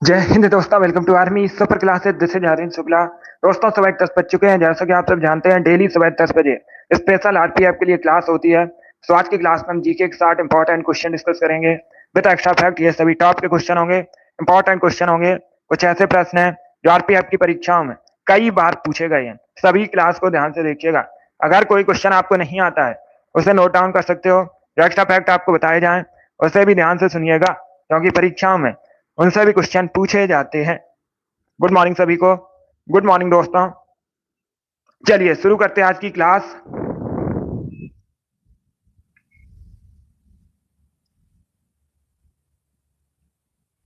जय हिंद दोस्तों, welcome to army super classes. This is Aryan Shukla. दोस्तों, सुबह 10 बज चुके हैं। जैसा कि आप सब जानते हैं, डेली सुबह 10 बजे स्पेशल आरपीएफ के लिए क्लास होती है। तो आज की क्लास में हम जीके के साथ इंपॉर्टेंट क्वेश्चन डिस्कस करेंगे विद एक्स्ट्रा फैक्ट। ये सभी टॉप के क्वेश्चन होंगे, इंपॉर्टेंट क्वेश्चन होंगे। कुछ ऐसे प्रश्न हैं जो आरपीएफ की परीक्षाओं में कई बार पूछे गए हैं। सभी क्लास को ध्यान से देखिएगा। अगर कोई क्वेश्चन आपको नहीं आता है, उसे नोट डाउन कर सकते हो। जो एक्स्ट्रा फैक्ट आपको बताए जाएं, उसे भी ध्यान से सुनिएगा, क्योंकि परीक्षाओं में उनसे भी क्वेश्चन पूछे जाते हैं। गुड मॉर्निंग सभी को। गुड मॉर्निंग दोस्तों। चलिए शुरू करते हैं आज की क्लास।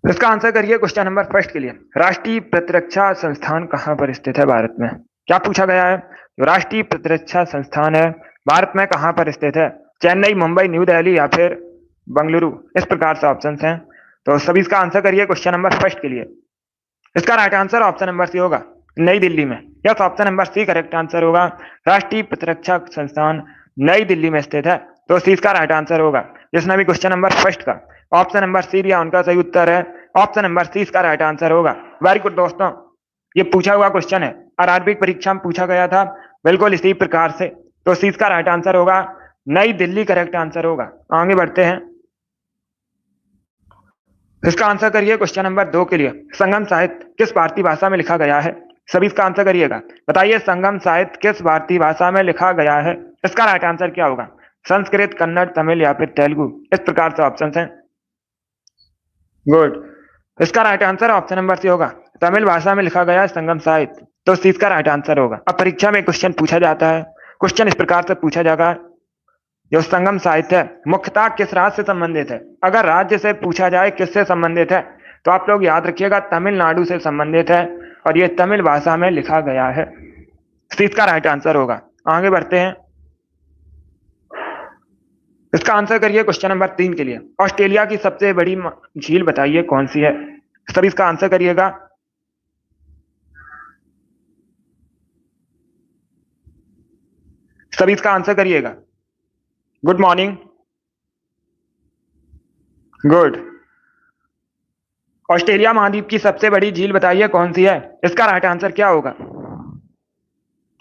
इसका आंसर करिए क्वेश्चन नंबर फर्स्ट के लिए। राष्ट्रीय प्रतिरक्षा संस्थान कहां पर स्थित है भारत में? क्या पूछा गया है? जो राष्ट्रीय प्रतिरक्षा संस्थान है भारत में कहां पर स्थित है? चेन्नई, मुंबई, न्यू दिल्ली या फिर बंगलुरु? इस प्रकार से ऑप्शन हैं। तो सभी इसका आंसर करिए क्वेश्चन नंबर फर्स्ट के लिए। इसका right answer option number C होगा, नई दिल्ली में। Yes, option number C correct answer होगा। राष्ट्रीय प्रतिरक्षा संस्थान नई दिल्ली में स्थित है। तो सी इसका राइट आंसर होगा। जिसने भी क्वेश्चन नंबर फर्स्ट का ऑप्शन नंबर सी दिया, उनका सही उत्तर है ऑप्शन नंबर सी इसका राइट आंसर होगा। वेरी गुड दोस्तों। ये पूछा हुआ क्वेश्चन है, आरआरबी परीक्षा में पूछा गया था, बिल्कुल इसी प्रकार से। तो सी इसका राइट आंसर होगा, नई दिल्ली करेक्ट आंसर होगा। आगे बढ़ते हैं। इसका आंसर करिए क्वेश्चन नंबर 2 के लिए। संगम साहित्य किस भारतीय भाषा में लिखा गया है? सभी इसका आंसर करिएगा। बताइए, संगम साहित्य किस भारतीय भाषा में लिखा गया है? इसका राइट आंसर क्या होगा? संस्कृत, कन्नड़, तमिल या फिर तेलुगु? इस प्रकार से ऑप्शन हैं। गुड। इसका right answer option number C होगा, तमिल भाषा में लिखा गया है संगम साहित्य। तो सी इसका राइट आंसर होगा। अब परीक्षा में क्वेश्चन पूछा जाता है। क्वेश्चन इस प्रकार से पूछा जाएगा, जो संगम साहित्य है मुख्यतः किस राज्य से संबंधित है? अगर राज्य से पूछा जाए किससे संबंधित है, तो आप लोग याद रखिएगा तमिलनाडु से संबंधित है, और यह तमिल भाषा में लिखा गया है। इसका राइट आंसर होगा। आगे बढ़ते हैं। इसका आंसर करिए क्वेश्चन नंबर 3 के लिए। ऑस्ट्रेलिया की सबसे बड़ी झील बताइए कौन सी है? सभी इसका आंसर करिएगा। सभी इसका आंसर करिएगा। Good morning. गुड। ऑस्ट्रेलिया महाद्वीप की सबसे बड़ी झील बताइए कौन सी है? इसका राइट आंसर क्या होगा?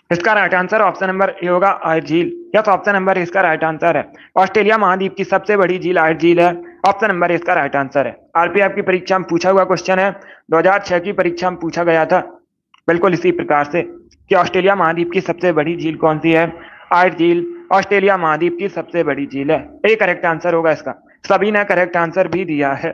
इसका right answer option number A होगा, आयर झील। यस, ऑप्शन नंबर इसका राइट आंसर है। ऑस्ट्रेलिया महाद्वीप की सबसे बड़ी झील आयर झील है। ऑप्शन नंबर इसका राइट आंसर है। आरपीएफ की परीक्षा में पूछा हुआ क्वेश्चन है, 2006 की परीक्षा में पूछा गया था, बिल्कुल इसी प्रकार से, कि ऑस्ट्रेलिया महाद्वीप की सबसे बड़ी झील कौन सी है? आयर झील ऑस्ट्रेलिया महाद्वीप की सबसे बड़ी झील है। ये करेक्ट आंसर होगा इसका। सभी ने करेक्ट आंसर भी दिया है।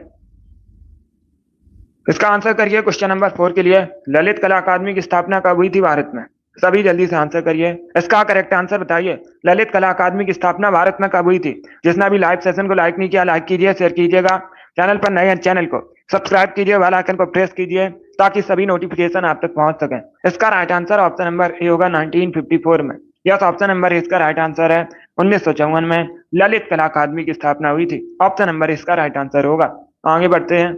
इसका आंसर करिए क्वेश्चन नंबर 4 के लिए। ललित कला अकादमी की स्थापना कब हुई थी भारत में? सभी जल्दी से आंसर करिए। इसका करेक्ट आंसर बताइए। ललित कला अकादमी की स्थापना भारत में कब हुई थी? जिसने अभी लाइव सेशन को लाइक नहीं किया, लाइक कीजिए, शेयर कीजिएगा। चैनल पर नए हैं, चैनल को सब्सक्राइब कीजिए, बेल आइकन को प्रेस कीजिए, ताकि सभी नोटिफिकेशन आप तक पहुंच सके। इसका right answer option number A होगा, 1954 में। यस, ऑप्शन नंबर इसका राइट आंसर है। 1954 में ललित कला अकादमी की स्थापना हुई थी। ऑप्शन नंबर इसका राइट आंसर होगा। आगे बढ़ते हैं।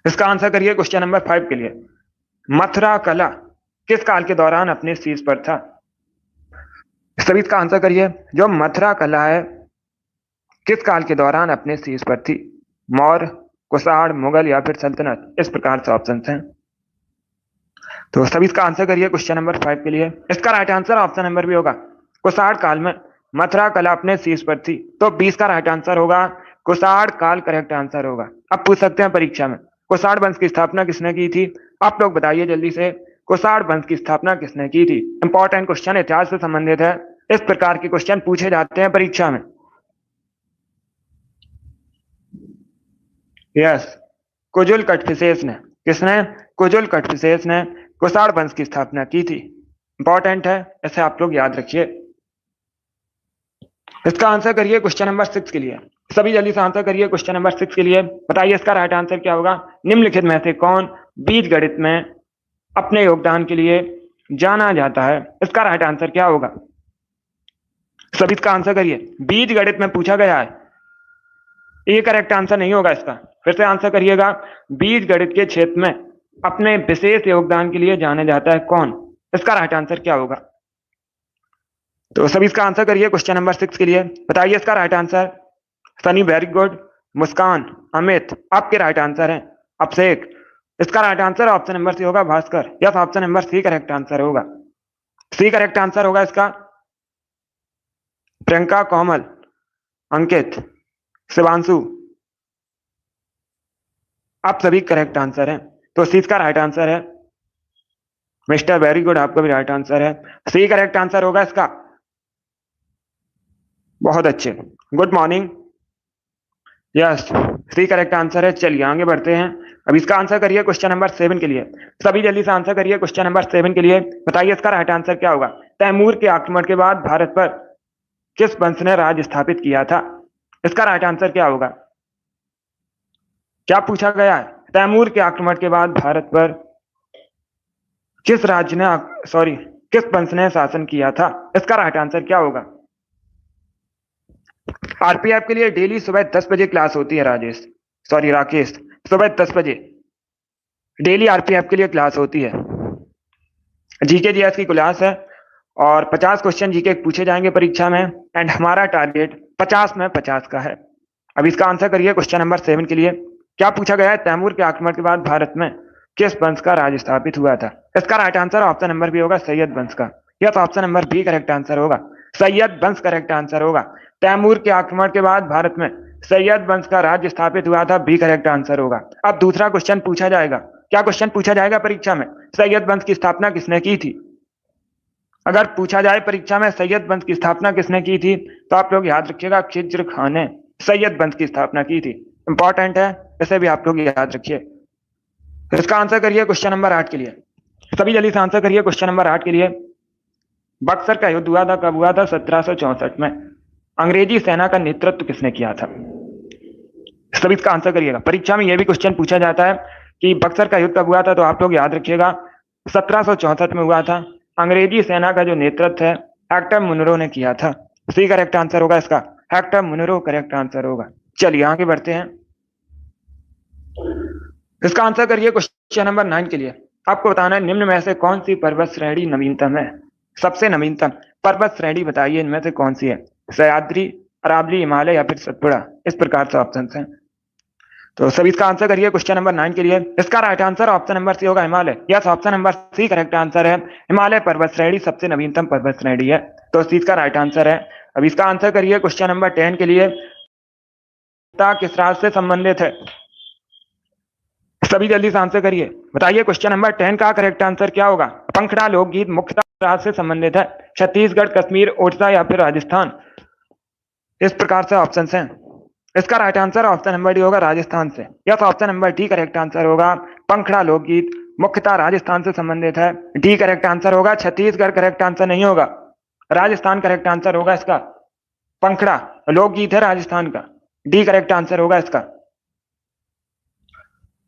इसका आंसर करिए क्वेश्चन नंबर 5 के लिए। मथुरा कला किस काल के दौरान अपने शीर्ष पर था? सभी इसका आंसर करिए। जो मथुरा कला है किस काल के दौरान अपने शीर्ष पर थी? मौर्य, कुषाण, मुगल या फिर सल्तनत? इस प्रकार से ऑप्शन हैं। तो सभी इसका आंसर करिए क्वेश्चन नंबर 5 के लिए। इसका राइट आंसर ऑप्शन नंबर भी होगा, कुषाण काल में मथुरा कला अपने शीर्ष पर थी। तो 20 का राइट आंसर होगा, कुषाण काल करेक्ट आंसर होगा। अब पूछ सकते हैं परीक्षा में, कुषाण वंश की स्थापना किसने की थी? आप लोग बताइए जल्दी से, कुषाण वंश की स्थापना किसने की थी? इंपॉर्टेंट क्वेश्चन, इतिहास से संबंधित है। इस प्रकार के क्वेश्चन पूछे जाते हैं परीक्षा में। यस, कुजुल कटफिसेस ने। किसने? कुजुल कटफिसेस ने कुषाण वंश की स्थापना की थी। इंपॉर्टेंट है, इसे आप लोग याद रखिए। इसका आंसर करिए क्वेश्चन नंबर 6 के लिए। सभी जल्दी से आंसर करिए क्वेश्चन नंबर 6 के लिए। बताइए इसका राइट आंसर क्या होगा? निम्नलिखित में से कौन बीज गणित में अपने योगदान के लिए जाना जाता है? इसका राइट आंसर क्या होगा? सभी इसका आंसर करिए। बीज गणित में पूछा गया है, ये करेक्ट आंसर नहीं होगा इसका। फिर से आंसर करिएगा। बीज गणित के क्षेत्र में अपने विशेष योगदान के लिए जाने जाता है कौन? इसका राइट आंसर क्या होगा? तो सभी इसका आंसर करिए क्वेश्चन नंबर 6 के लिए। बताइए इसका right answer. Sunny, very good. Muskan, Amit आपके राइट आंसर है। अभिषेक, इसका right answer option number C होगा Bhaskar. Yes, option number C correct answer होगा। सी करेक्ट आंसर होगा इसका। प्रियंका, कोमल, अंकित, शिवांशु आप सभी करेक्ट आंसर है। तो सी इसका राइट आंसर है। मिस्टर वेरी गुड, आपका भी राइट आंसर है। सी करेक्ट आंसर होगा इसका। बहुत अच्छे, good morning. Yes, C correct answer है। चलिए आगे बढ़ते हैं। अब इसका आंसर करिए क्वेश्चन नंबर 7 के लिए। सभी जल्दी से आंसर करिए क्वेश्चन नंबर 7 के लिए। बताइए इसका राइट आंसर क्या होगा। तैमूर के आक्रमण के बाद भारत पर किस वंश ने राज स्थापित किया था। इसका राइट आंसर क्या होगा। क्या पूछा गया है। तैमूर के आक्रमण के बाद भारत पर किस राज्य ने किस वंश ने शासन किया था। इसका राइट आंसर क्या होगा। आरपीएफ के लिए डेली सुबह 10 बजे क्लास होती है राकेश, सुबह 10 बजे डेली आरपीएफ के लिए क्लास होती है। जीके जीएस की क्लास है और 50 क्वेश्चन जीके पूछे जाएंगे परीक्षा में एंड हमारा टारगेट 50 में 50 का है। अब इसका आंसर करिए क्वेश्चन नंबर 7 के लिए। क्या पूछा गया है। तैमूर के आक्रमण के बाद भारत में किस वंश का राज स्थापित हुआ था। इसका right answer option number B होगा, सैयद वंश का। Yes, option number B correct answer होगा। सैयद वंश करेक्ट आंसर होगा। तैमूर के आक्रमण के बाद भारत में सैयद वंश का राज्य स्थापित हुआ था, बी करेक्ट आंसर होगा। अब दूसरा क्वेश्चन पूछा जाएगा। क्या क्वेश्चन पूछा जाएगा परीक्षा में। सैयद वंश की स्थापना किसने की थी। अगर पूछा जाए परीक्षा में सैयद वंश की स्थापना किसने की थी तो आप लोग याद रखिएगा, खिज्र खान ने सैयद वंश की स्थापना की थी। इंपॉर्टेंट है, इसे भी आप लोग याद रखिए। इसका आंसर करिए क्वेश्चन नंबर 8 के लिए। सभी जल्दी से आंसर करिए क्वेश्चन नंबर 8 के लिए। बक्सर का युद्ध हुआ था, कब हुआ था। 1764 में। अंग्रेजी सेना का नेतृत्व किसने किया था। सभी इसका आंसर करिएगा। परीक्षा में यह भी क्वेश्चन पूछा जाता है कि बक्सर का युद्ध कब हुआ था, तो आप लोग याद रखिएगा 1764 में हुआ था। अंग्रेजी सेना का जो नेतृत्व है हेक्टर मुनरो ने किया था। सी करेक्ट आंसर होगा इसका। हेक्टर मुनरो करेक्ट आंसर होगा। चलिए आगे बढ़ते हैं। इसका आंसर करिए क्वेश्चन नंबर 9 के लिए। आपको बताना है निम्न में से कौन सी पर्वत श्रेणी नवीनतम है। सबसे नवीनतम पर्वत श्रेणी बताइए इनमें से कौन सी है। सह्याद्री, अरावली, हिमालय या फिर सतपुड़ा। इस प्रकार से ऑप्शन हैं। तो सभी इसका आंसर करिए क्वेश्चन नंबर 9 के लिए। इसका right answer option number C होगा, Himalaya. Yes, option number C correct answer है। हिमालय पर्वत श्रेणी सबसे नवीनतम पर्वत श्रेणी है, तो सी इसका राइट आंसर है। अब इसका आंसर करिए क्वेश्चन नंबर 10 के लिए। किस राज्य से संबंधित है। सभी जल्दी से आंसर करिए। बताइए क्वेश्चन नंबर 10 का करेक्ट आंसर क्या होगा। पंखड़ा लोकगीत मुख्यतः राज्य से संबंधित है। छत्तीसगढ़, कश्मीर, ओडिशा या फिर राजस्थान। इस प्रकार से ऑप्शन हैं। इसका right answer option number D होगा, राजस्थान से। Yes, option number D correct answer होगा। पंखड़ा लोकगीत मुख्यतः राजस्थान से संबंधित है, डी करेक्ट आंसर होगा। छत्तीसगढ़ करेक्ट आंसर नहीं होगा, राजस्थान करेक्ट आंसर होगा इसका। पंखड़ा लोकगीत है राजस्थान का, डी करेक्ट आंसर होगा इसका।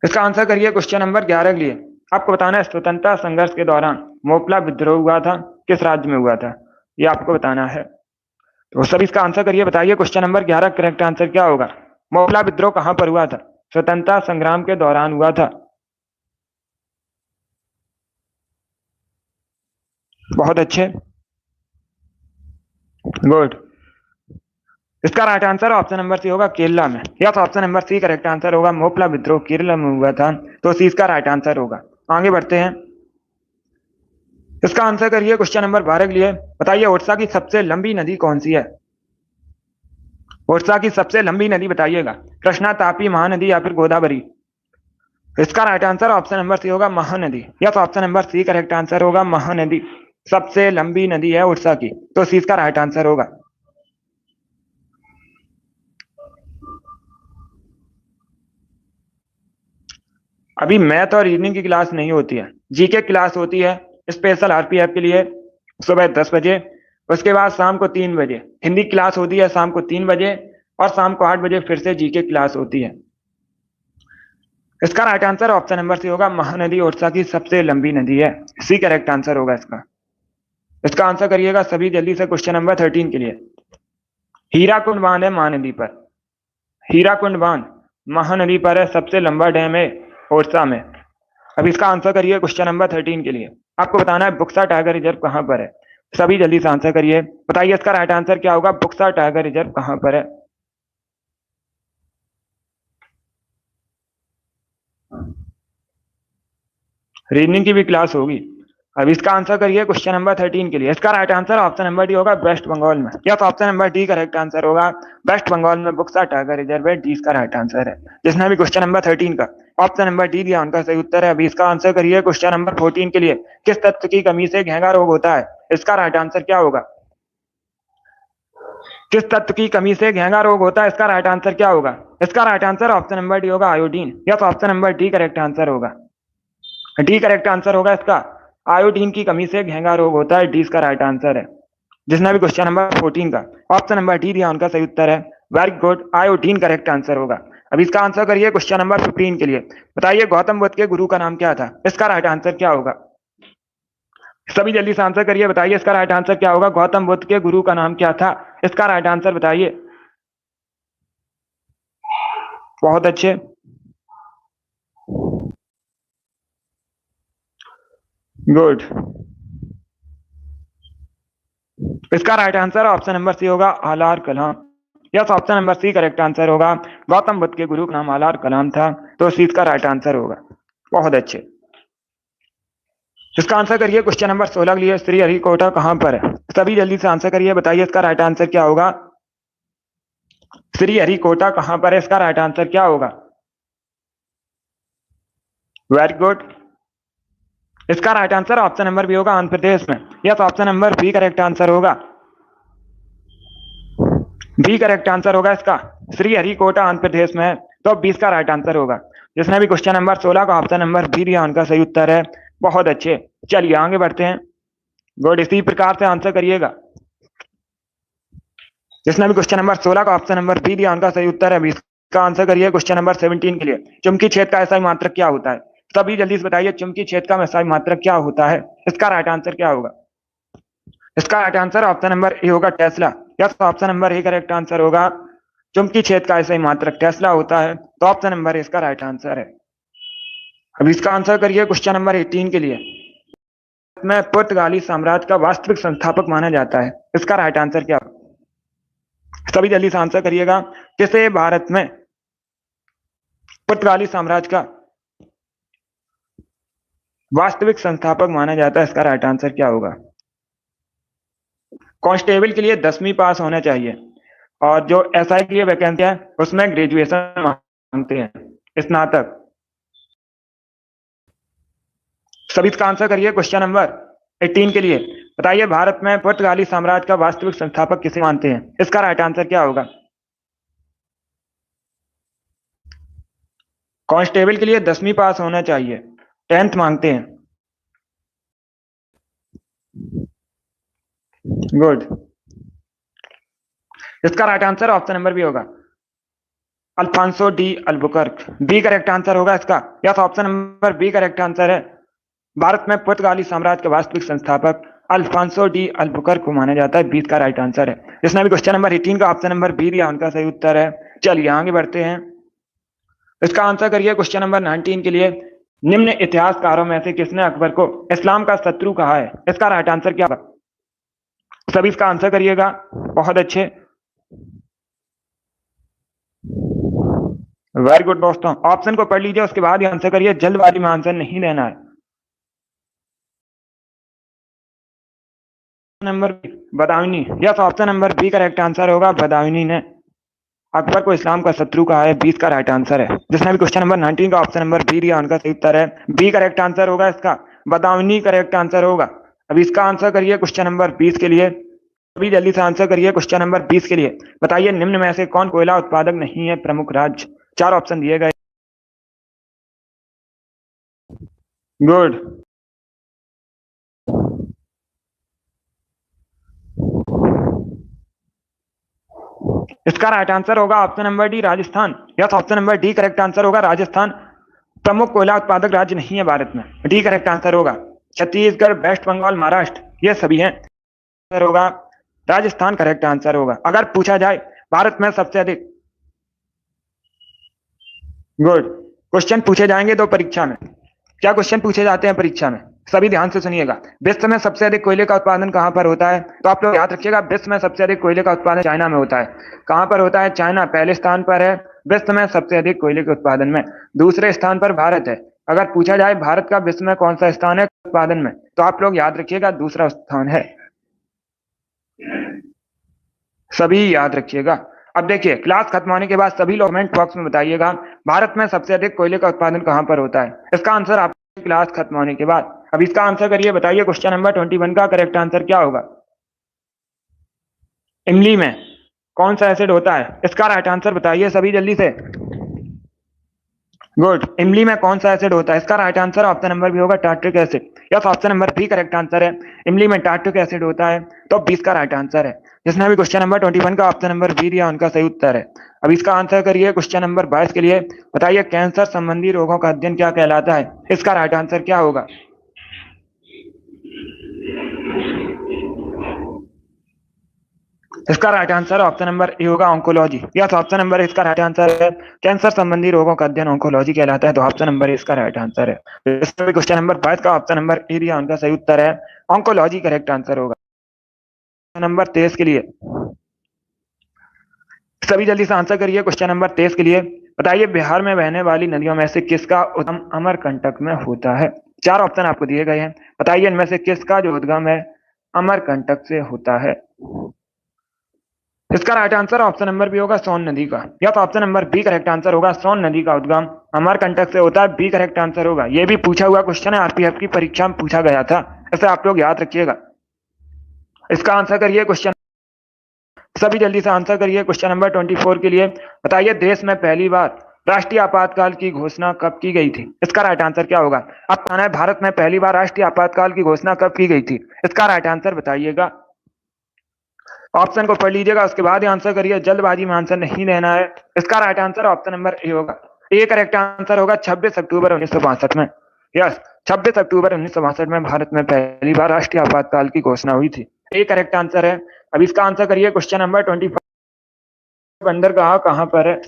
इसका आंसर करिए क्वेश्चन नंबर 11 के लिए। आपको बताना है स्वतंत्रता संघर्ष के दौरान मोपला विद्रोह हुआ था, किस राज्य में हुआ था, ये आपको बताना है। तो सभी इसका आंसर करिए। बताइए क्वेश्चन नंबर 11 करेक्ट आंसर क्या होगा। मोपला विद्रोह कहां पर हुआ था। स्वतंत्रता संग्राम के दौरान हुआ था। बहुत अच्छे, गुड। इसका right answer option number C Kerala, केरला में। Yes, option number C correct answer होगा। मोपला विद्रोह केरला में हुआ था, तो सी इसका राइट आंसर होगा। आगे बढ़ते हैं। इसका आंसर करिए क्वेश्चन नंबर 12 के लिए। बताइए ओडिशा की सबसे लंबी नदी कौन सी है। ओडिशा की सबसे लंबी नदी बताइएगा। कृष्णा, तापी, महानदी या फिर गोदावरी। इसका right answer option number C होगा, Mahanadi. Yes, option number C correct answer होगा, महानदी सबसे लंबी नदी है ओडिशा की, तो सी इसका राइट आंसर होगा। अभी मैथ और रीजनिंग की क्लास नहीं होती है, जीके क्लास होती है स्पेशल आरपीएफ के लिए सुबह 10 बजे। उसके बाद शाम को 3 बजे हिंदी क्लास होती है, शाम को 3 बजे, और शाम को 8 बजे फिर से जीके क्लास होती है। इसका right answer option number C होगा, महानदी ओडिशा की सबसे लंबी नदी है, सी करेक्ट आंसर होगा इसका। इसका आंसर करिएगा सभी जल्दी से क्वेश्चन नंबर 13 के लिए। हीराकुंड बांध है महानदी पर। हीराकुंड बांध महानदी पर है, सबसे लंबा डैम है ओडिशा में। अब इसका आंसर करिए क्वेश्चन नंबर 13 के लिए। आपको बताना है बुक्सा टाइगर रिजर्व कहां पर है। सभी जल्दी से आंसर करिए। बताइए इसका राइट आंसर क्या होगा। बुक्सा टाइगर रिजर्व कहां पर है। रीजनिंग की भी क्लास होगी। अब इसका आंसर करिए क्वेश्चन नंबर 13 के लिए। इसका right answer option number D होगा वेस्ट बंगाल में। या तो option number D correct answer होगा। वेस्ट बंगाल में बुक्सा टाइगर रिजर्व है, डी इसका राइट आंसर है। जिसने भी क्वेश्चन नंबर 13 का ऑप्शन नंबर डी दिया उनका सही उत्तर है। अभी इसका आंसर करिए क्वेश्चन नंबर 14 के लिए। किस तत्व की कमी से घेंगा रोग होता है? इसका राइट आंसर क्या होगा? किस तत्व की कमी से घेंगा रोग होता है? इसका राइट आंसर क्या होगा? इसका right answer option number D होगा आयोडीन। या तो option number D correct answer होगा। डी करेक्ट आंसर होगा इसका। आयोडीन की कमी से घेंगा रोग होता है, डी इसका राइट आंसर है। जिसने भी क्वेश्चन नंबर 14 का ऑप्शन नंबर डी दिया उनका सही उत्तर है। Very good, iodine correct answer होगा। अब इसका आंसर करिए क्वेश्चन नंबर 15 के लिए। बताइए गौतम बुद्ध के गुरु का नाम क्या था? इसका राइट आंसर क्या होगा? सभी जल्दी से आंसर करिए, बताइए इसका राइट आंसर क्या होगा? गौतम बुद्ध के गुरु का नाम क्या था? इसका राइट आंसर बताइए। बहुत अच्छे, गुड। इसका right answer option number C होगा Alara Kalama. Yes, option number C correct answer होगा। गौतम बुद्ध के गुरु का नाम आलार कलाम था, तो सी इसका राइट आंसर होगा। बहुत अच्छे। इसका आंसर करिए क्वेश्चन नंबर 16 के लिए। श्री हरिकोटा कहां पर है? सभी जल्दी से आंसर करिए, बताइए इसका राइट आंसर क्या होगा? श्री हरिकोटा कहां पर है? इसका राइट आंसर क्या होगा? Very good. इसका right answer option number B होगा आंध्र प्रदेश में। Yes, option number B correct answer होगा। बी करेक्ट आंसर होगा इसका। श्री हरिकोटा आंध्र प्रदेश में है, तो 20 का राइट आंसर होगा। जिसने भी क्वेश्चन नंबर 16 का ऑप्शन नंबर बी दिया उनका सही उत्तर है। बहुत अच्छे, चलिए आगे बढ़ते हैं। गुड, इसी प्रकार से आंसर करिएगा। जिसने भी क्वेश्चन नंबर 16 का ऑप्शन नंबर बी दिया उनका सही उत्तर है। 20 का आंसर करिए क्वेश्चन नंबर 17 के लिए। चुंबकीय क्षेत्र का एसआई मात्रक क्या होता है? सभी जल्दी से बताइए चुंबकीय क्षेत्र का एसआई मात्रक क्या होता है? इसका राइट आंसर क्या होगा? इसका right answer option number A होगा Tesla. Yes, option number A correct answer होगा। चुंबकीय क्षेत्र का एसआई मात्रक टेस्ला होता है, तो ऑप्शन नंबर ए इसका राइट आंसर है। अब इसका आंसर करिए क्वेश्चन नंबर 18 के लिए। में पुर्तगाली साम्राज्य का वास्तविक संस्थापक माना जाता है, इसका राइट आंसर क्या होगा? सभी जल्दी से आंसर करिएगा। किसे भारत में पुर्तगाली साम्राज्य का वास्तविक संस्थापक माना जाता है? इसका राइट आंसर क्या होगा? कांस्टेबल के लिए 10वीं पास होना चाहिए, और जो एसआई के लिए वैकेंसी है उसमें ग्रेजुएशन मांगते हैं, स्नातक। सभी इसका आंसर करिए क्वेश्चन नंबर 18 के लिए। बताइए भारत में पुर्तगाली साम्राज्य का वास्तविक संस्थापक किसे मानते हैं? इसका राइट आंसर क्या होगा? कांस्टेबल के लिए 10वीं पास होना चाहिए, 10th मांगते हैं। गुड। इसका right answer option number B होगा Alfonso de Albuquerque. B correct answer होगा इसका। Yes, option number B correct answer है। भारत में पुर्तगाली साम्राज्य का वास्तविक संस्थापक अल्फांसो डी अल्बुकर्क को माना जाता है, 20 का राइट आंसर है। जिसने भी क्वेश्चन नंबर 18 का ऑप्शन नंबर बी दिया उनका सही उत्तर है। चलिए आगे बढ़ते हैं। इसका आंसर करिए क्वेश्चन नंबर 19 के लिए। निम्न इतिहासकारों में से किसने अकबर को इस्लाम का शत्रु कहा है? इसका राइट आंसर क्या होगा? सभी इसका आंसर करिएगा। बहुत अच्छे, वेरी गुड दोस्तों। ऑप्शन को पढ़ लीजिए, उसके बाद ही आंसर करिए, जल्दबाजी में आंसर नहीं देना है। Number Badayuni. Yes, option number B correct answer होगा। बदायूनी ने अकबर को इस्लाम का शत्रु कहा है, 20 का राइट आंसर है। जिसने भी क्वेश्चन नंबर 19 का ऑप्शन नंबर बी दिया उनका सही उत्तर है। बी करेक्ट आंसर होगा इसका। बदायूनी करेक्ट आंसर होगा। अब इसका आंसर करिए क्वेश्चन नंबर 20 के लिए। अभी जल्दी से आंसर करिए क्वेश्चन नंबर 20 के लिए। बताइए निम्न में से कौन कोयला उत्पादक नहीं है प्रमुख राज्य? 4 ऑप्शन दिए गए। गुड। इसका राइट आंसर होगा option number D Rajasthan. Yes, option number D correct answer होगा। राजस्थान प्रमुख कोयला उत्पादक राज्य नहीं है भारत में, डी करेक्ट आंसर होगा। छत्तीसगढ़, वेस्ट बंगाल, महाराष्ट्र ये सभी हैं, आंसर होगा राजस्थान करेक्ट आंसर होगा। अगर पूछा जाए भारत में सबसे अधिक, गुड, क्वेश्चन पूछे जाएंगे तो परीक्षा में क्या क्वेश्चन पूछे जाते हैं परीक्षा में, सभी ध्यान से सुनिएगा। विश्व में सबसे अधिक कोयले का उत्पादन कहां पर होता है? तो आप लोग याद रखिएगा, विश्व में सबसे अधिक कोयले का उत्पादन चाइना में होता है। कहां पर होता है? चाइना पहले स्थान पर है विश्व में सबसे अधिक कोयले के उत्पादन में। दूसरे स्थान पर भारत है। अगर पूछा जाए भारत का विश्व में कौन सा स्थान है उत्पादन में, तो आप लोग याद रखिएगा दूसरा स्थान है। सभी याद रखिएगा। अब देखिए, क्लास खत्म होने के बाद सभी लोग कमेंट बॉक्स में बताइएगा भारत में सबसे अधिक कोयले का उत्पादन कहां पर होता है। इसका आंसर आपकी क्लास खत्म होने के बाद। अब इसका आंसर करिए, बताइए क्वेश्चन नंबर 21 का करेक्ट आंसर क्या होगा। इमली में कौन सा एसिड होता है, इसका राइट आंसर बताइए सभी जल्दी से। गुड, इमली में कौन सा एसिड होता है, इसका right answer option number B होगा tartaric acid. Yes, option number B correct answer है, इमली में टार्ट्रिक एसिड होता है, तो 20 का राइट आंसर है। जिसने अभी क्वेश्चन नंबर 21 का ऑप्शन नंबर बी दिया उनका सही उत्तर है। अब इसका आंसर करिए क्वेश्चन नंबर 22 के लिए, बताइए कैंसर संबंधी रोगों का अध्ययन क्या कहलाता है, इसका राइट आंसर क्या होगा। इसका right answer option number A होगा ऑन्कोलॉजी। यस, ऑप्शन नंबर इसका राइट आंसर है, कैंसर संबंधी रोगों का अध्ययन ऑन्कोलॉजी कहलाता है, तो ऑप्शन नंबर इसका राइट आंसर है। क्वेश्चन नंबर 22 का ऑप्शन नंबर ए दिया उनका सही उत्तर है, ऑन्कोलॉजी करेक्ट आंसर होगा। नंबर 23 के लिए सभी जल्दी से आंसर करिए। क्वेश्चन नंबर 23 के लिए, बताइए बिहार में बहने वाली नदियों में से किसका उद्गम अमरकंटक में होता है। चार ऑप्शन आपको दिए गए हैं, बताइए इनमें से किसका जो उद्गम है अमरकंटक से होता है। इसका right answer option number B होगा सोन नदी का। या तो option number B correct answer होगा, सोन नदी का उद्गम अमरकंटक से होता है, बी करेक्ट आंसर होगा। यह भी पूछा हुआ क्वेश्चन है, आरपीएफ की परीक्षा में पूछा गया था, इसे आप लोग याद रखिएगा। इसका आंसर करिए क्वेश्चन, सभी जल्दी से आंसर करिए क्वेश्चन नंबर 24 के लिए, बताइए देश में पहली बार राष्ट्रीय आपातकाल की घोषणा कब की गई थी, इसका राइट आंसर क्या होगा। अब कहना है भारत में पहली बार राष्ट्रीय आपातकाल की घोषणा कब की गई थी, इसका राइट आंसर बताइएगा। ऑप्शन को पढ़ लीजिएगा, उसके बाद ही आंसर करिए, जल्दबाजी में आंसर नहीं देना है। इसका right answer option number A होगा, ए करेक्ट आंसर होगा 26 अक्टूबर 1962 में। यस, 26 अक्टूबर 1962 में भारत में पहली बार राष्ट्रीय आपातकाल की घोषणा हुई थी, ए करेक्ट आंसर है। अब इसका आंसर करिए क्वेश्चन नंबर 25, बंदरगाह कहां पर है।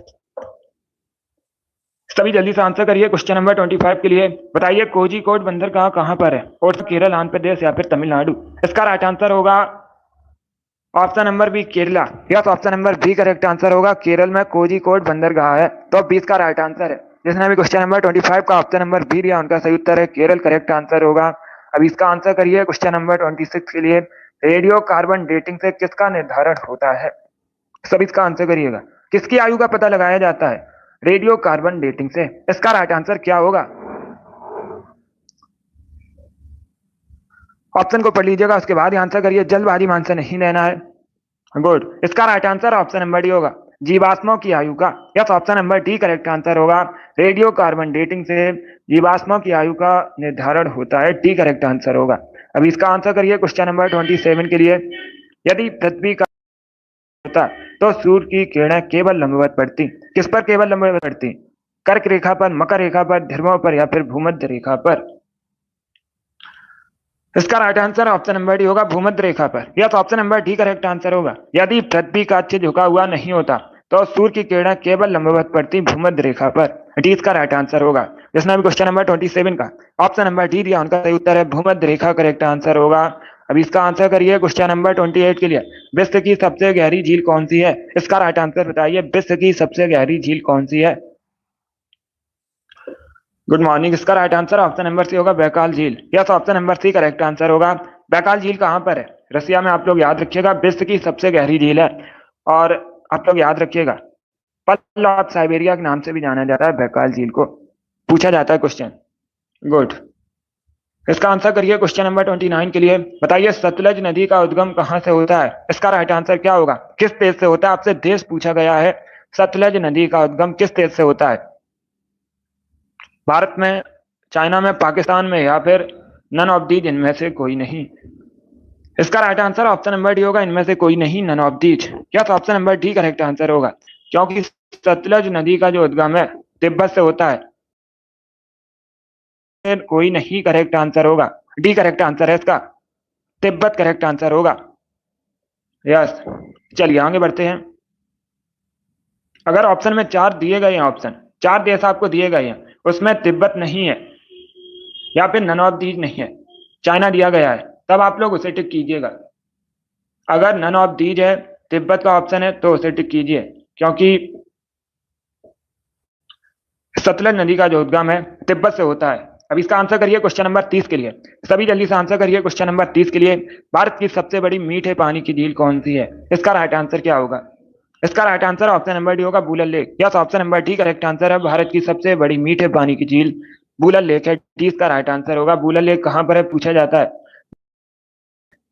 सभी जल्दी से आंसर करिए क्वेश्चन नंबर 25 के लिए, बताइए कोझिकोड बंदरगाह कहां पर है, और केरल, आंध्र प्रदेश या फिर तमिलनाडु। इसका राइट आंसर होगा option number B Kerala. Yes, option number B correct answer होगा, केरल में कोझिकोड बंदरगाह है, तो 20 का राइट आंसर है। जिसने भी क्वेश्चन नंबर 25 का ऑप्शन नंबर बी दिया उनका सही उत्तर है, केरल करेक्ट आंसर होगा। अब इसका आंसर करिए क्वेश्चन नंबर 26 के लिए, रेडियो कार्बन डेटिंग से किसका निर्धारण होता है। सब इसका आंसर करिएगा, किसकी आयु का पता लगाया जाता है रेडियो कार्बन डेटिंग से, इसका राइट आंसर क्या होगा। ऑप्शन को पढ़ लीजिएगा, उसके बाद ही आंसर करिए, जल्दबाजी में आंसर नहीं देना है। गुड, इसका right answer option number D होगा, जीवाश्मों की आयु का। Yes, option number D correct answer होगा, रेडियो कार्बन डेटिंग से जीवाश्मों की आयु का निर्धारण होता है, डी करेक्ट आंसर होगा। अब इसका आंसर करिए क्वेश्चन नंबर 27 के लिए, यदि पृथ्वी का होता तो सूर्य की किरणें केवल लंबवत पड़ती, किस पर केवल लंबवत पड़ती, कर्क रेखा पर, मकर रेखा पर, ध्रुवों पर या फिर भूमध्य रेखा पर। इसका right answer option number D होगा, भूमध्य रेखा पर। Yes, option number D correct answer होगा, यदि पृथ्वी का अक्ष झुका हुआ नहीं होता तो सूर्य की किरणें केवल लंबवत पड़ती भूमध्य रेखा पर, डी इसका राइट आंसर होगा। जिसने भी क्वेश्चन नंबर 27 का ऑप्शन नंबर डी दिया उनका सही उत्तर है, भूमध्य रेखा करेक्ट आंसर होगा। अब इसका आंसर करिए क्वेश्चन नंबर 28 के लिए, विश्व की सबसे गहरी झील कौन सी है, इसका राइट आंसर बताइए, विश्व की सबसे गहरी झील कौन सी है। गुड मॉर्निंग, इसका right answer option number C होगा, बैकाल झील। Yes, option number C correct answer होगा, बैकाल झील कहां पर है, रसिया में। आप लोग याद रखिएगा, विश्व की सबसे गहरी झील है, और आप लोग याद रखिएगा पर्ल ऑफ साइबेरिया के नाम से भी जाना जाता है बैकाल झील को, पूछा जाता है क्वेश्चन। गुड, इसका आंसर करिए क्वेश्चन नंबर 29 के लिए, बताइए सतलज नदी का उद्गम कहां से होता है, इसका राइट आंसर क्या होगा, किस देश से होता है। आपसे देश पूछा गया है, सतलज नदी का उद्गम किस देश से होता है, भारत में, चाइना में, पाकिस्तान में या फिर नन ऑफ दीज, इनमें से कोई नहीं। इसका right answer option number D होगा, इनमें से कोई नहीं, नन ऑफ दीज। क्या तो option number D correct answer होगा, क्योंकि सतलज नदी का जो उद्गम है तिब्बत से होता है, कोई नहीं करेक्ट आंसर होगा, डी करेक्ट आंसर है इसका, तिब्बत करेक्ट आंसर होगा। यस, चलिए आगे बढ़ते हैं। अगर ऑप्शन में 4 दिए गए हैं, ऑप्शन 4 देश आपको दिए गए हैं, उसमें तिब्बत नहीं है या फिर नन ऑफ दीज नहीं है, चाइना दिया गया है, तब आप लोग उसे टिक कीजिएगा। अगर नन ऑफ दीज है, तिब्बत का ऑप्शन है, तो उसे टिक कीजिए, क्योंकि सतलज नदी का जो उद्गम है तिब्बत से होता है। अब इसका आंसर करिए क्वेश्चन नंबर 30 के लिए। सभी जल्दी से आंसर करिए क्वेश्चन नंबर 30 के लिए। भारत की सबसे बड़ी मीठे पानी की झील कौन सी है? इसका राइट आंसर क्या होगा? इसका right answer option number D होगा Wular lake. Yes, option number D correct answer है। भारत की सबसे बड़ी मीठे पानी की झील बूलर लेक है। डी इसका राइट आंसर होगा। बूलर लेक कहाँ पर है पूछा जाता है,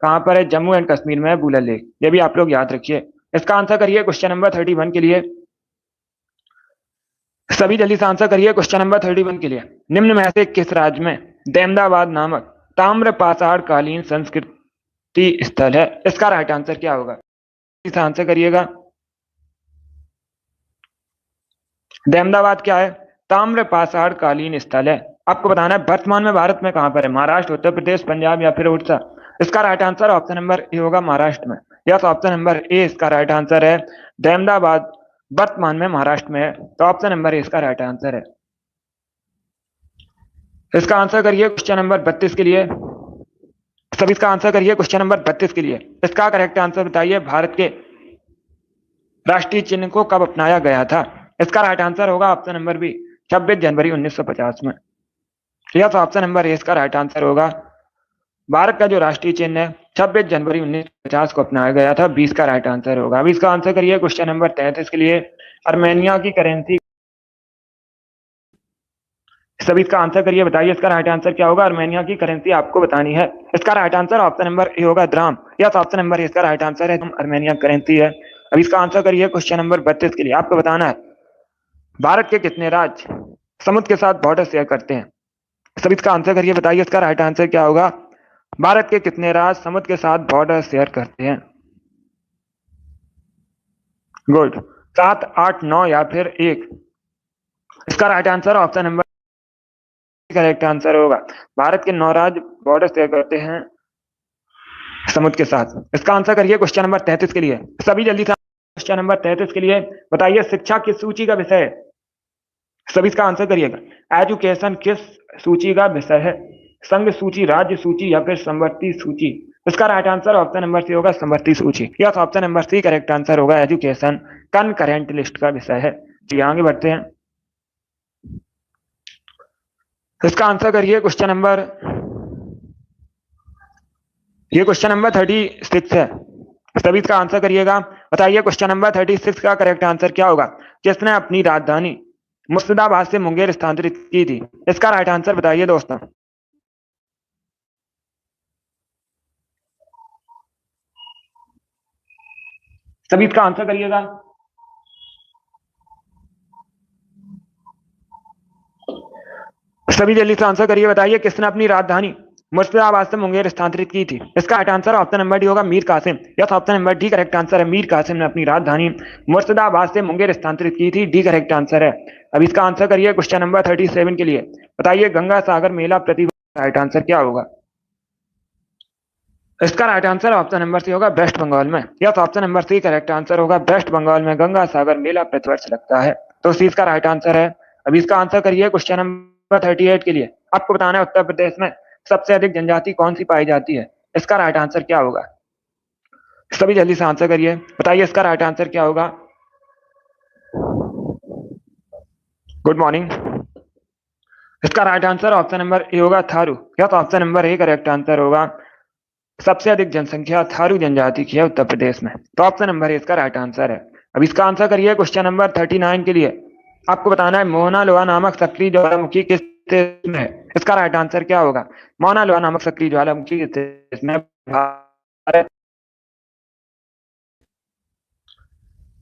कहाँ पर है? जम्मू एंड कश्मीर में है बूलर लेक, ये भी आप लोग याद रखिए। इसका आंसर करिए क्वेश्चन नंबर 31 के लिए। सभी जल्दी से आंसर करिए क्वेश्चन नंबर 31 के लिए। निम्न में से किस राज्य में दहमदाबाद नामक ताम्र पाषाण कालीन संस्कृति स्थल है? इसका राइट आंसर क्या होगा? इस आंसर करिएगा। दहमदाबाद क्या है? ताम्र पाषाण कालीन स्थल है। आपको बताना है वर्तमान में भारत में कहां पर है? महाराष्ट्र, उत्तर प्रदेश, पंजाब या फिर उड़ीसा? इसका right answer option number A होगा महाराष्ट्र में। यस, ऑप्शन नंबर ए इसका राइट आंसर है। दहमदाबाद वर्तमान में महाराष्ट्र में है, तो ऑप्शन नंबर ए इसका राइट आंसर है। इसका आंसर करिए क्वेश्चन नंबर 32 के लिए। सभी इसका आंसर करिए क्वेश्चन नंबर 32 के लिए। इसका करेक्ट आंसर बताइए। भारत के राष्ट्रीय चिन्ह को कब अपनाया गया था? इसका राइट आंसर होगा ऑप्शन नंबर बी 26 जनवरी 1950 में। यस, ऑप्शन नंबर ए इसका राइट आंसर होगा। भारत का जो राष्ट्रीय चिन्ह है 26 जनवरी 1950 को अपनाया गया था। 20 का राइट आंसर होगा। अभी इसका आंसर करिए क्वेश्चन नंबर 33 के लिए। अर्मेनिया की करेंसी, सभी इसका आंसर करिए, बताइए इसका राइट आंसर क्या होगा? अर्मेनिया की करेंसी आपको बतानी है। इसका right answer option number A होगा dram. Yes, option number A इसका राइट आंसर है। अर्मेनिया करेंसी है। अब इसका आंसर करिए क्वेश्चन नंबर 32 के लिए। आपको बताना है भारत के कितने राज्य समुद्र के साथ बॉर्डर शेयर करते हैं? सभी इसका आंसर करिए, बताइए इसका राइट आंसर क्या होगा? भारत के कितने राज्य समुद्र के साथ बॉर्डर शेयर करते हैं? गुड, 7, 8, 9 या फिर 1? इसका right answer option number correct answer होगा। भारत के 9 राज्य बॉर्डर शेयर करते हैं समुद्र के साथ। इसका आंसर करिए क्वेश्चन नंबर 33 के लिए। सभी जल्दी से क्वेश्चन नंबर 33 के लिए, बताइए शिक्षा किस सूची का विषय है? सभी इसका आंसर करिएगा। एजुकेशन किस सूची का विषय है? संघ सूची, राज्य सूची या फिर समवर्ती सूची? इसका right answer option number C होगा समवर्ती सूची। Yes, option number C correct answer होगा। एजुकेशन कनकरेंट लिस्ट का विषय है। चलिए आगे बढ़ते हैं। इसका आंसर करिए क्वेश्चन नंबर, ये क्वेश्चन नंबर 36 है। सभी इसका आंसर करिएगा। बताइए क्वेश्चन नंबर 36 का करेक्ट आंसर क्या होगा? किसने अपनी राजधानी मुर्शिदाबाद से मुंगेर स्थानांतरित की थी? इसका राइट आंसर बताइए दोस्तों। सभी इसका आंसर करिएगा। सभी जल्दी से आंसर करिए, बताइए किसने अपनी राजधानी मुर्शिदाबाद से मुंगेर स्थानांतरित की थी? इसका right answer option number D होगा Mir Qasim. Yes, option number D correct answer है। मीर कासिम ने अपनी राजधानी मुर्शिदाबाद से मुंगेर स्थानांतरित की थी। डी करेक्ट आंसर है। अब इसका आंसर करिए क्वेश्चन नंबर 37 के लिए। बताइए गंगा सागर मेला प्रतिवर्ष राइट आंसर क्या होगा? इसका right answer option number C होगा वेस्ट बंगाल में। Yes, option number C correct answer होगा। वेस्ट बंगाल में गंगा सागर मेला प्रतिवर्ष लगता है, तो सी इसका राइट आंसर है। अभी इसका आंसर करिए क्वेश्चन नंबर 38 के लिए। आपको बताना है उत्तर प्रदेश में सबसे अधिक जनजाति कौन सी पाई जाती है? इसका राइट आंसर क्या होगा? सभी जल्दी से आंसर करिए, बताइए इसका राइट आंसर क्या होगा? Good morning. इसका right answer option number A होगा Tharu. Yes, option number A correct answer होगा। सबसे अधिक जनसंख्या थारू जनजाति की है उत्तर प्रदेश में, तो ऑप्शन नंबर ए इसका राइट आंसर है। अब इसका आंसर करिए क्वेश्चन नंबर 39 के लिए। आपको बताना है मोहना लोहा नामक सक्रिय ज्वालामुखी किस देश में है? इसका राइट आंसर क्या होगा? मोहना लोहा नामक सक्रिय ज्वालामुखी किस देश में? भारत।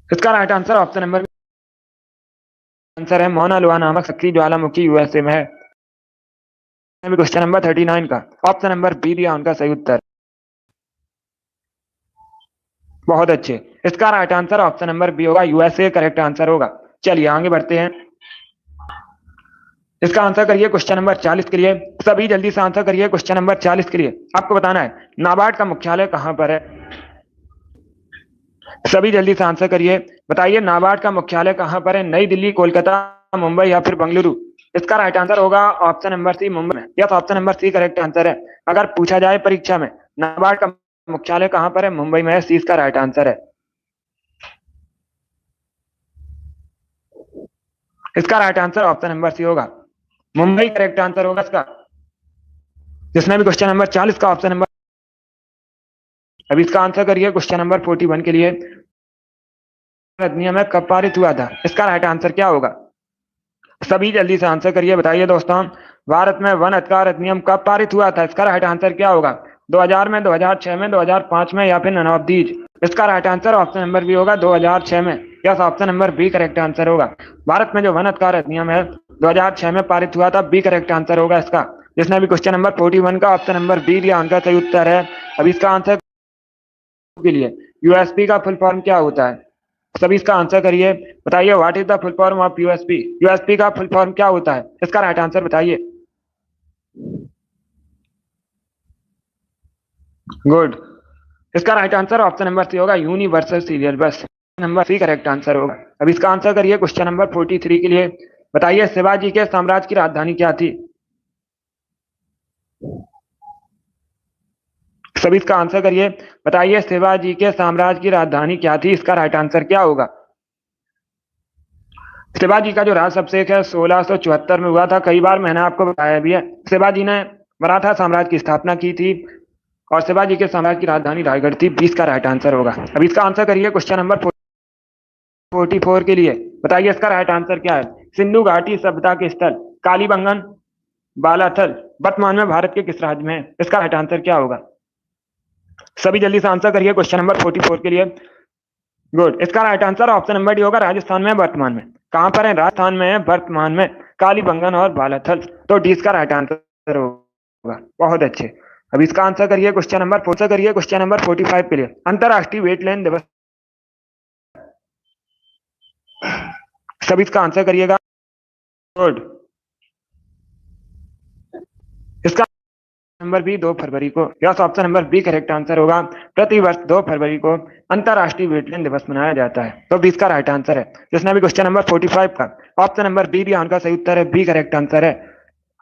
इसका right answer option number answer है मोहना लोहा नामक सक्रिय ज्वालामुखी यूएसए में है। क्वेश्चन नंबर 39 का ऑप्शन नंबर बी दिया उनका सही उत्तर। बहुत अच्छे। इसका right answer option number B होगा, यूएसए करेक्ट आंसर होगा। चलिए आगे बढ़ते हैं। इसका आंसर करिए क्वेश्चन नंबर 40 के लिए। सभी जल्दी से आंसर करिए क्वेश्चन नंबर 40 के लिए। आपको बताना है नाबार्ड का मुख्यालय कहां पर है? सभी जल्दी से आंसर करिए, बताइए नाबार्ड का मुख्यालय कहां पर है? नई दिल्ली, कोलकाता, मुंबई या फिर बेंगलुरु? इसका राइट आंसर होगा ऑप्शन नंबर सी मुंबई में। Yes, option number C correct answer है। अगर पूछा जाए परीक्षा में नाबार्ड का मुख्यालय कहां पर है? मुंबई में है। सी इसका राइट आंसर है। इसका right answer option number C होगा, मुंबई करेक्ट आंसर होगा इसका। जिसने भी क्वेश्चन नंबर 40 का ऑप्शन नंबर, अब इसका आंसर करिए क्वेश्चन नंबर 41 के लिए। अधिनियम में कब पारित हुआ था, इसका राइट आंसर क्या होगा? सभी जल्दी से आंसर करिए, बताइए दोस्तों, भारत में वन अधिकार अधिनियम कब पारित हुआ था, इसका राइट आंसर क्या होगा? 2000 में, 2006 में, 2005 में या फिर नन ऑफ दीज? इसका right answer option number B होगा, 2006 में। Yes, option number B correct answer होगा। भारत में जो वन अधिकार अधिनियम है 2006 में पारित हुआ था, बी करेक्ट आंसर होगा इसका। जिसने भी क्वेश्चन नंबर 41 का ऑप्शन नंबर बी लिया, उनका सही उत्तर है। अब इसका आंसर के लिए यूएसपी का फुल फॉर्म क्या होता है, सभी इसका आंसर करिए, बताइए what is the full form of USP? USP का फुल फॉर्म क्या होता है, इसका राइट आंसर बताइए। गुड, इसका right answer option number C होगा, universal serial bus. Number C correct answer होगा। अब इसका आंसर करिए क्वेश्चन नंबर 43 के लिए, बताइए शिवाजी के साम्राज्य की राजधानी क्या थी? सभी इसका आंसर करिए, बताइए शिवाजी के साम्राज्य की राजधानी क्या थी, इसका राइट आंसर क्या होगा? शिवाजी का जो राज अभिषेक है 1674 में हुआ था, कई बार मैंने आपको बताया भी है। शिवाजी ने मराठा साम्राज्य की स्थापना की थी और शिवाजी के साम्राज्य की राजधानी रायगढ़ थी। 20 का राइट आंसर होगा। अब इसका आंसर करिए क्वेश्चन नंबर 44 के लिए, बताइए इसका राइट आंसर क्या है? सिंधु घाटी सभ्यता के स्थल कालीबंगन, बालाथल वर्तमान में भारत के किस राज्य में है, इसका राइट आंसर क्या होगा? सभी जल्दी से आंसर करिए क्वेश्चन नंबर 44 के लिए। गुड, इसका right answer option number D होगा, राजस्थान में वर्तमान में। कहां पर है? राजस्थान में है वर्तमान में, कालीबंगन और बालाथल। तो डी इसका राइट आंसर होगा। बहुत अच्छे। अब इसका आंसर करिए क्वेश्चन नंबर 45 के लिए, अंतरराष्ट्रीय वेटलैंड दिवस। सभी इसका आंसर करिएगा। गुड, इसका नंबर बी 2 फरवरी को। Yes, option number B correct answer होगा। प्रतिवर्ष 2 फरवरी को अंतरराष्ट्रीय वेटलैंड दिवस मनाया जाता है। तो बी इसका राइट आंसर है। जिसने भी क्वेश्चन नंबर 45 का ऑप्शन नंबर बी दिया, उनका सही उत्तर है, बी करेक्ट आंसर है।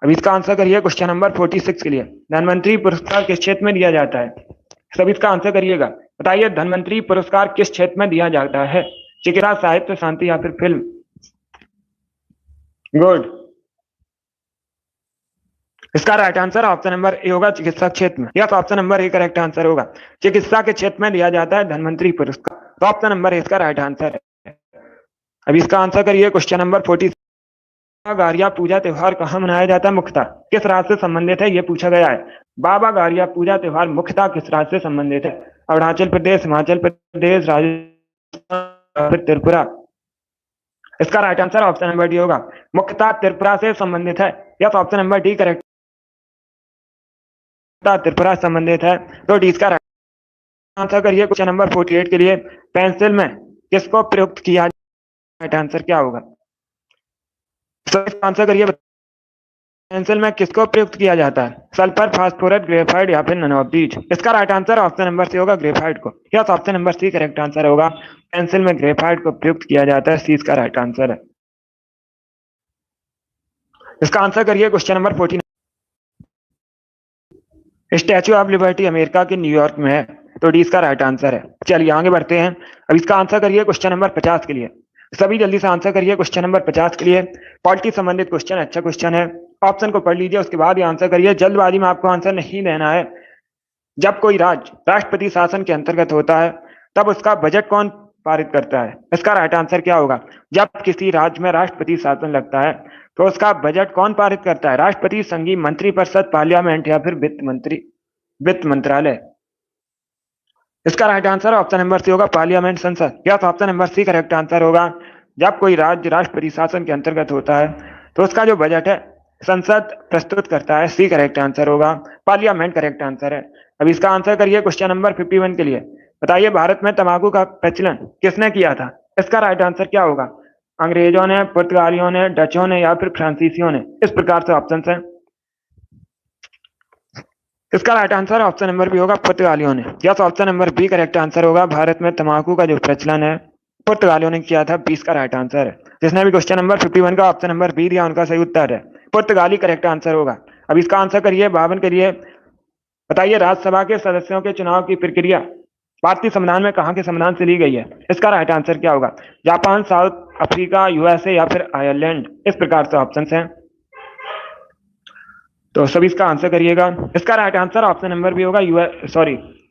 अब इसका आंसर करिए क्वेश्चन नंबर 46 के लिए, धनवंतरी पुरस्कार किस क्षेत्र में दिया जाता है? सब इसका आंसर करिएगा, बताइए धनवंतरी पुरस्कार किस क्षेत्र में दिया जाता है? चिकित्सा, साहित्य, शांति या फिर फिल्म? गुड, इसका right answer option number A होगा, चिकित्सा क्षेत्र में। Yes, option number A correct answer होगा। चिकित्सा के क्षेत्र में दिया जाता है धनवंतरी पुरस्कार। तो ऑप्शन नंबर ए इसका राइट आंसर है। अब इसका आंसर करिए क्वेश्चन नंबर 40, गारिया पूजा त्योहार कहाँ मनाया जाता है मुख्यतः, किस राज्य से संबंधित है, ये पूछा गया है। बाबा गारिया पूजा त्योहार मुख्यतः किस राज्य से संबंधित है? अरुणाचल प्रदेश, हिमाचल प्रदेश, राजस्थान, त्रिपुरा? इसका right answer option number D होगा, मुख्यतः त्रिपुरा से संबंधित है। Yes, option number D correct, Tripura से संबंधित है। तो डी इसका राइट आंसर करिए क्वेश्चन नंबर 48 के लिए, पेंसिल में किसको प्रयुक्त किया, राइट आंसर क्या होगा? आंसर करिए, पेंसिल में किसको प्रयुक्त किया जाता है? सल्फर, फास्फोरस, ग्रेफाइट या फिर नन ऑफ दीज? इसका right answer option number C होगा, ग्रेफाइट को। Yes, option number C correct answer होगा, पेंसिल में ग्रेफाइट को प्रयुक्त किया जाता है। सी इसका राइट आंसर है। इसका आंसर करिए question number 49, statue of liberty America के न्यूयॉर्क में है। तो डी इसका राइट आंसर है। चलिए आगे बढ़ते हैं। अब इसका आंसर करिए क्वेश्चन नंबर 50 के लिए, सभी जल्दी से आंसर करिए क्वेश्चन नंबर 50 के लिए। पॉलिटी संबंधित क्वेश्चन, अच्छा क्वेश्चन है, ऑप्शन को पढ़ लीजिए, उसके बाद ही आंसर करिए। जल्दबाजी में आपको आंसर नहीं देना है। जब कोई राज्य राष्ट्रपति शासन के अंतर्गत होता है तब उसका बजट कौन पारित करता है? इसका राइट आंसर क्या होगा? जब किसी राज्य में राष्ट्रपति शासन लगता है तो उसका बजट कौन पारित करता है? राष्ट्रपति, संघीय मंत्रिपरिषद, पार्लियामेंट या फिर वित्त मंत्रालय? इसका right answer option number C होगा, पार्लियामेंट, संसद। Yes, option number C correct answer होगा। जब कोई राज्य राष्ट्रपति शासन के अंतर्गत होता है तो उसका जो बजट है संसद प्रस्तुत करता है। सी करेक्ट आंसर होगा, पार्लियामेंट करेक्ट आंसर है। अब इसका आंसर करिए क्वेश्चन नंबर 51 के लिए, बताइए भारत में तंबाकू का प्रचलन किसने किया था? इसका राइट आंसर क्या होगा? अंग्रेजों ने, पुर्तगालियों ने, डचों ने या फिर फ्रांसीसियों ने? इस प्रकार से ऑप्शन है। इसका right answer option number B होगा, पुर्तगालियों ने। Yes, option number B correct answer होगा। भारत में तंबाकू का जो प्रचलन है पुर्तगालियों ने किया था। 20 का राइट आंसर है। जिसने भी क्वेश्चन नंबर 51 का ऑप्शन नंबर बी दिया, उनका सही उत्तर है पुर्तगाली करेक्ट आंसर होगा। अब इसका आंसर करिए 52 के लिए, बताइए राज्यसभा के सदस्यों के चुनाव की प्रक्रिया भारतीय संविधान में कहां के संविधान से ली गई है? इसका राइट आंसर क्या होगा? जापान, साउथ अफ्रीका, यूएसए या फिर आयरलैंड, इस प्रकार से ऑप्शन हैं। तो सभी इसका आंसर करिएगा। इसका right answer option number B होगा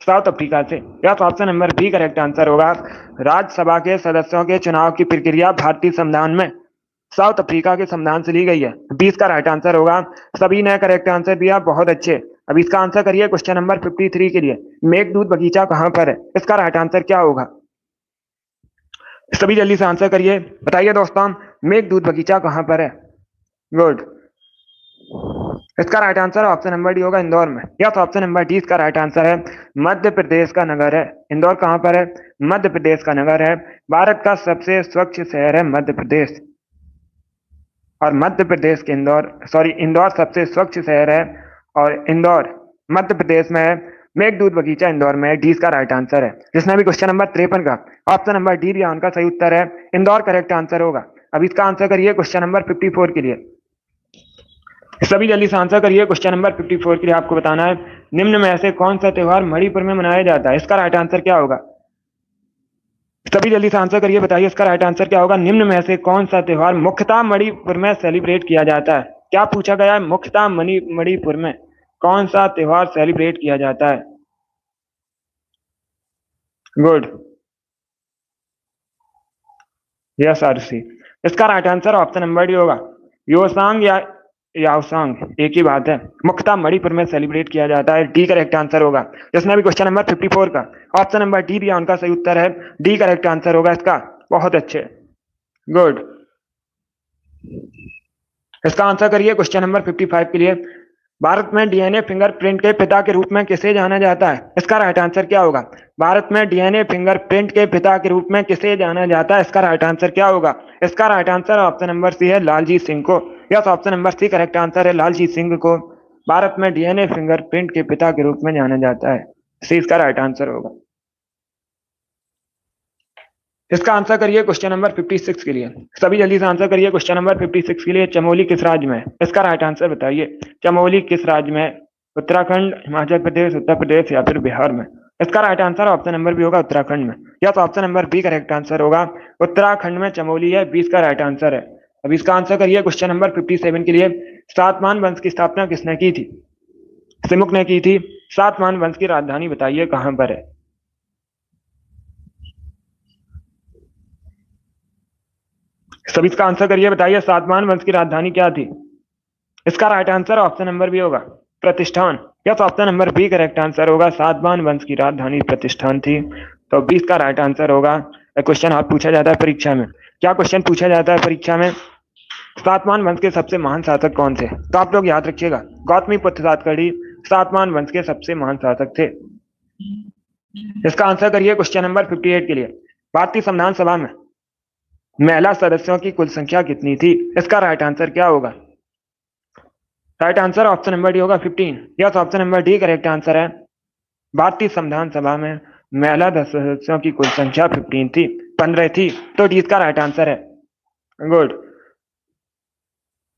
साउथ अफ्रीका से। Yes, option number B correct answer होगा। राज्यसभा के सदस्यों के चुनाव की प्रक्रिया भारतीय संविधान में साउथ अफ्रीका के संविधान से ली गई है। 20 का राइट आंसर होगा। सभी ने करेक्ट आंसर दिया, बहुत अच्छे। अब इसका आंसर करिए क्वेश्चन नंबर 53 के लिए। मेघदूत बगीचा कहां पर है? इसका राइट आंसर क्या होगा? सभी जल्दी से आंसर करिए, बताइए दोस्तों, मेघदूत बगीचा कहां पर है? गुड। इसका right answer option number D होगा, इंदौर में। यस, ऑप्शन नंबर डी इसका राइट आंसर है। मध्य प्रदेश का नगर है। इंदौर कहां पर है? मध्य प्रदेश का नगर है। भारत का सबसे स्वच्छ शहर है मध्य प्रदेश, और मध्य प्रदेश के इंदौर सबसे स्वच्छ शहर है, और इंदौर मध्य प्रदेश में है। मेघदूत बगीचा इंदौर में है। डी इसका राइट आंसर है। जिसने भी क्वेश्चन नंबर 53 का ऑप्शन नंबर डी दिया, उनका सही उत्तर है इंदौर, करेक्ट आंसर होगा। अब इसका आंसर करिए क्वेश्चन नंबर 54 के लिए। सभी जल्दी से आंसर करिए क्वेश्चन नंबर 54 के लिए। आपको बताना है निम्न में से कौन सा त्योहार मणिपुर में मनाया जाता है? इसका राइट आंसर क्या होगा? सभी जल्दी से आंसर करिए, बताइए इसका राइट आंसर क्या होगा। निम्न में से कौन सा त्योहार मुख्यतः मणिपुर में सेलिब्रेट किया जाता है? क्या पूछा गया है? मुख्यतः मणिपुर में कौन सा त्योहार सेलिब्रेट किया जाता है? गुड। यस आरसी, इसका right answer option number D होगा। योसांग या याओसांग एक ही बात है। मुख्यतः मणिपुर में सेलिब्रेट किया जाता है। डी करेक्ट आंसर होगा। जिसने भी क्वेश्चन नंबर 54 का ऑप्शन नंबर डी दिया, उनका सही उत्तर है डी, करेक्ट आंसर होगा इसका। बहुत अच्छे, गुड। इसका आंसर करिए क्वेश्चन नंबर 55 के लिए। भारत में डीएनए फिंगरप्रिंट के पिता के रूप में किसे जाना जाता है? इसका राइट आंसर क्या होगा? भारत में डीएनए फिंगरप्रिंट के पिता के रूप में किसे जाना जाता है? इसका राइट आंसर क्या होगा? इसका right answer option number C है, लालजीत सिंह को। Yes, option number C correct answer है, लालजीत सिंह को भारत में डीएनए फिंगरप्रिंट के पिता के रूप में जाना जाता है। सी इसका राइट आंसर होगा। इसका आंसर करिए क्वेश्चन नंबर 56 के लिए। सभी जल्दी से आंसर करिए क्वेश्चन नंबर 56 के लिए। चमोली किस राज्य में है? इसका राइट आंसर बताइए। चमोली किस राज्य में है? उत्तराखंड, हिमाचल प्रदेश, उत्तर प्रदेश या फिर बिहार में? इसका right answer option number B होगा, उत्तराखंड में। या तो option number B correct answer होगा। उत्तराखंड में चमोली है, 20 का राइट आंसर है। अब इसका आंसर करिए क्वेश्चन नंबर 57 के लिए। सातवाहन वंश की स्थापना किसने की थी? सिमुक ने की थी। सातवाहन वंश की राजधानी बताइए कहां पर है? सभी इसका आंसर करिए, बताइए सातवाहन वंश की राजधानी क्या थी? इसका right answer option number B होगा, प्रतिष्ठान। Yes, option number B correct answer होगा। सातवाहन वंश की राजधानी प्रतिष्ठान थी। तो 20 का राइट आंसर होगा। क्वेश्चन आप पूछा जाता है परीक्षा में। क्या क्वेश्चन पूछा जाता है परीक्षा में? सातवाहन वंश के सबसे महान शासक कौन थे? तो आप लोग याद रखिएगा, गौतमीपुत्र सातकर्णी सातवाहन वंश के सबसे महान शासक थे। इसका आंसर करिए क्वेश्चन नंबर 58 के लिए। भारतीय संविधान सभा में महिला सदस्यों की कुल संख्या कितनी थी? इसका राइट आंसर क्या होगा? Right answer option number D होगा, 15। Yes, option number D correct answer है। भारतीय संविधान सभा में महिला सदस्यों की कुल संख्या 15 थी, 15 थी। तो डी इसका राइट आंसर है। गुड।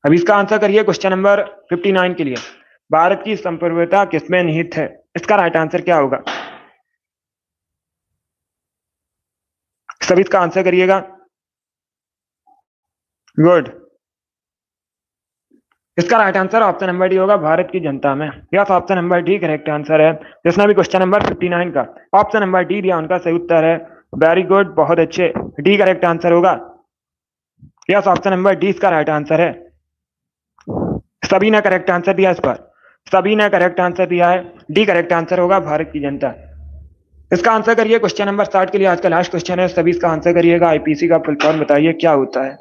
अब इसका आंसर करिए क्वेश्चन नंबर 59 के लिए। भारत की संप्रभुता किसमें निहित है? इसका राइट आंसर क्या होगा? सभी इसका आंसर करिएगा। गुड। इसका right answer option number D होगा, भारत की जनता में। Yes, option number D correct answer है। जिसने भी क्वेश्चन नंबर 59 का ऑप्शन नंबर डी दिया, उनका सही उत्तर है। वेरी गुड, बहुत अच्छे, डी करेक्ट आंसर होगा। यस, ऑप्शन नंबर डी इसका राइट आंसर है। सभी ने करेक्ट आंसर दिया, इस पर सभी ने करेक्ट आंसर दिया है। डी करेक्ट आंसर होगा, भारत की जनता। इसका आंसर करिए क्वेश्चन नंबर 60 के लिए। आज का लास्ट क्वेश्चन है, सभी इसका आंसर करिएगा। आईपीसी का फुल फॉर्म बताइए क्या होता है?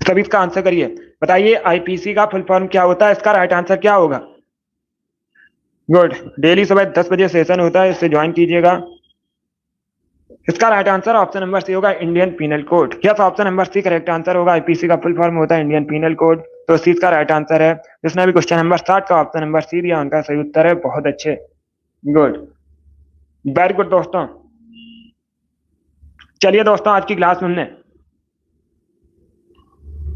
सभी इसका आंसर करिए, बताइए आईपीसी का फुल फॉर्म क्या होता है? इसका राइट आंसर क्या होगा? गुड। डेली सुबह 10 बजे सेशन होता है, इससे ज्वाइन कीजिएगा। इसका right answer option number C होगा, Indian penal code. Yes, option number C correct answer होगा। आईपीसी का फुल फॉर्म होता है इंडियन पीनल कोड। तो सी इसका राइट आंसर है। जिसने भी क्वेश्चन नंबर 60 का ऑप्शन नंबर सी दिया, उनका सही उत्तर है। बहुत अच्छे, गुड, वेरी गुड दोस्तों। चलिए दोस्तों, आज की क्लास में हमने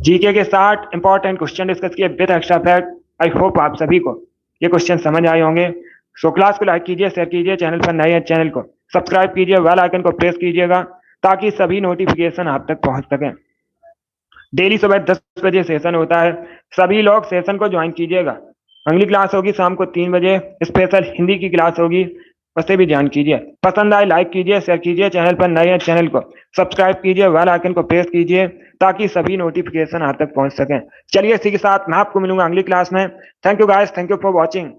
जीके के 60 इंपॉर्टेंट क्वेश्चन डिस्कस किए with extra fact. I hope आप सभी को ये क्वेश्चन समझ आए होंगे। सो क्लास को लाइक कीजिए, शेयर कीजिए, चैनल पर नए हैं चैनल को सब्सक्राइब कीजिए, बेल आइकन को प्रेस कीजिएगा ताकि सभी नोटिफिकेशन आप तक पहुंच सकें। डेली सुबह 10 बजे सेशन होता है, सभी लोग सेशन को ज्वाइन कीजिएगा। अगली क्लास होगी शाम को 3 बजे, स्पेशल हिंदी की क्लास होगी, उसे भी ज्वाइन कीजिए। पसंद आए लाइक कीजिए, शेयर कीजिए, चैनल पर नए हैं चैनल को सब्सक्राइब कीजिए, बेल आइकन को प्रेस कीजिए ताकि सभी नोटिफिकेशन आप तक पहुंच सकें। चलिए इसी के साथ मैं आपको मिलूंगा अगली क्लास में। Thank you guys, thank you for watching.